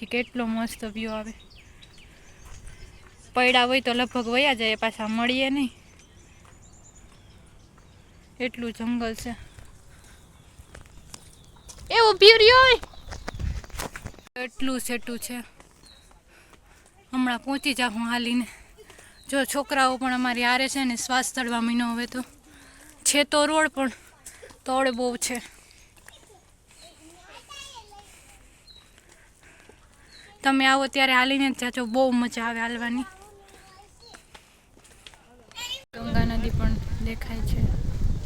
અહીંયાથી કેટલો મસ્ત વ્યૂ આવે. પડ્યા હોય તો લગભગ વયા જાય, પાછા મળીએ નહીં, એટલું જંગલ છે. એવું ઊભી રહ્યો, એટલું સેટું છે. હમણાં પહોંચી જાઉં હાલીને. જો છોકરાઓ પણ અમારી હારે છે ને, શ્વાસ ચડવા મીનો. હવે તો છે તો રોડ, પણ તોડ બહુ છે. તમે આવો ત્યારે હાલીને જ જાજો, બહુ મજા આવે હાલવાની. ગંગા નદી પણ દેખાય છે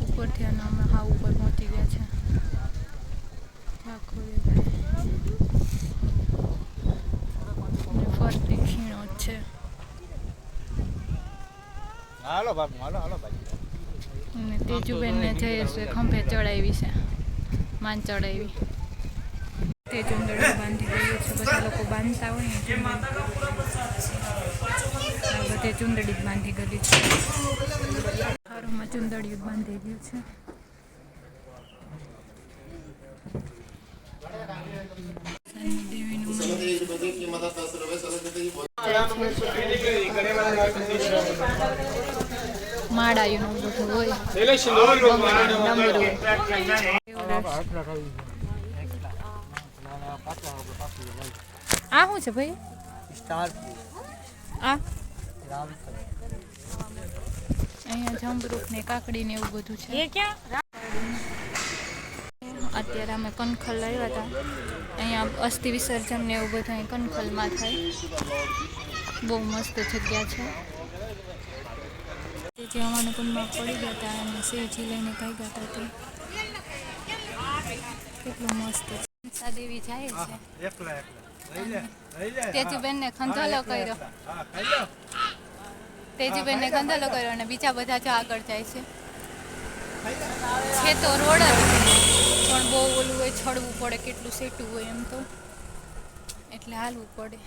ઉપરથી, અને અમે હા ઉપર પહોંચી ગયા છે. આખું દેખાય ફરતી ખીણો જ છે. હાલો બાપુ, હાલો હાલો ભાઈ. અને તેજુબેનને જઈએ છે ખંભે ચડાવી છે, માન ચડાવી. તે ચુંદડી બાંધી ગયું છે, બધા લોકો બાંધતા હોય ને બધે ચુંદડી જ બાંધી ગયેલી છે. હારોમાં ચુંદડી બાંધી ગયું છે. માળાયું બધું હોય. આ શું છે ભાઈ? આ અહીંયા જમરૂખ ને કાકડી ને એવું બધું છે. અત્યારે અમે કનખલ લાવ્યા હતા. અહીંયા અસ્થિ વિસર્જન ને એવું બધું અહીં કનખલમાં થાય. બહુ મસ્ત જગ્યા છે. જે અમારા કુંડમાં પડી ગયા હતા અને શિવજી લઈને કઈ ગયા હતા તે કેટલું મસ્ત છે. દેવી જાય છે. તેજુબેનને ખંધોલો કર્યો, તેજુબેનને ખંધોલો કર્યો અને બીજા બધા જો આગળ જાય છે. છે તો રોડ જ, પણ બહુ ઓલું હોય, છડવું પડે, કેટલું સેટું હોય એમ તો, એટલે હાલવું પડે.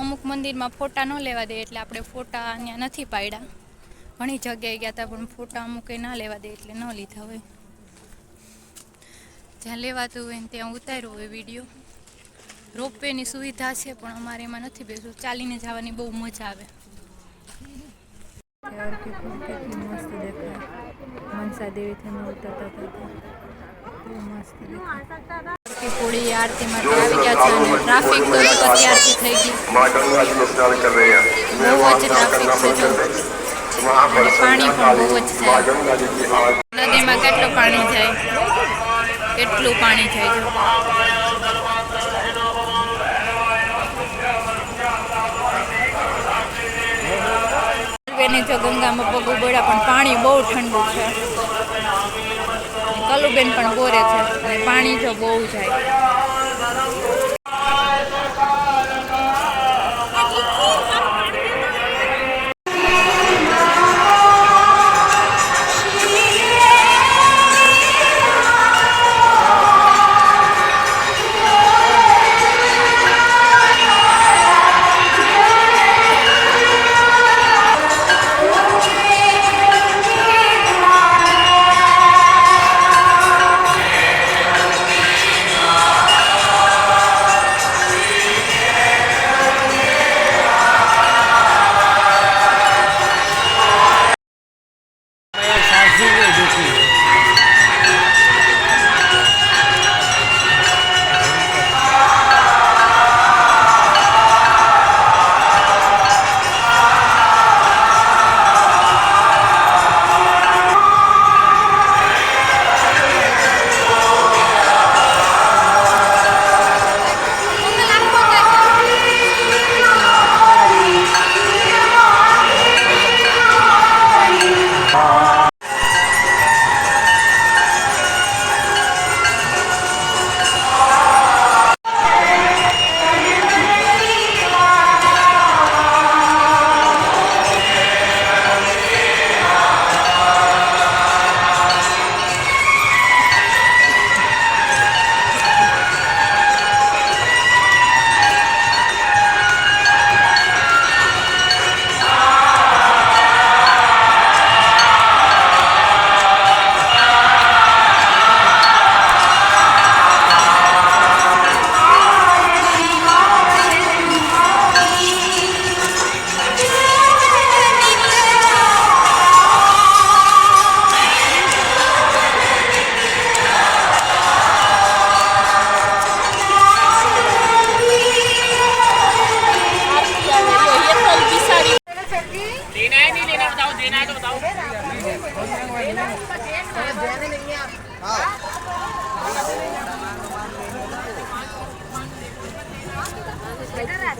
અમુક મંદિરમાં ફોટા ન લેવા દે, એટલે આપણે ફોટા અહીંયા નથી પાડ્યા. ઘણી જગ્યાએ ગયા હતા, પણ ફોટા અમુકે ના લેવા દે એટલે ન લીધા હોય. જ્યાં લેવાતું હોય ને ત્યાં ઉતાર્યો હોય વિડીયો. રોપવેની સુવિધા છે, પણ અમારે એમાં નથી બેસવું. ચાલીને જવાની બહુ મજા આવે. કેટલી મસ્ત દેખાય. મનસા દેવીથી ઉતરતા હતા, બહુ મસ્ત દેખાય. પૂરી આરતી માટે આવી ગયા છે, અને ટ્રાફિક તો અત્યારથી થઈ ગઈ. બહુ જ ટ્રાફિક છે. પાણી પણ બહુ જ છે. નદીમાં કેટલું પાણી જાય, કેટલું પાણી જાય છે. જો ગંગામાં પગ ઉબડ્યા, પણ પાણી બહુ ઠંડુ છે. કલુબેન પણ બોરે છે, અને પાણી જો બહુ જાય.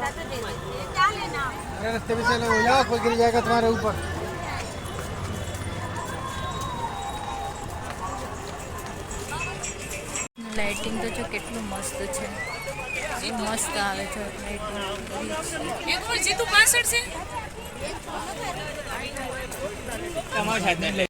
अरे रास्ते में से हो जाओ, कोई गिर जाएगा तुम्हारे ऊपर। લાઇટિંગ તો જો કેટલું મસ્ત છે, એ મસ્ત આવે છે લાઇટિંગ. એક વાર જીતું 65 છે. તમારા સાહેબને લઈ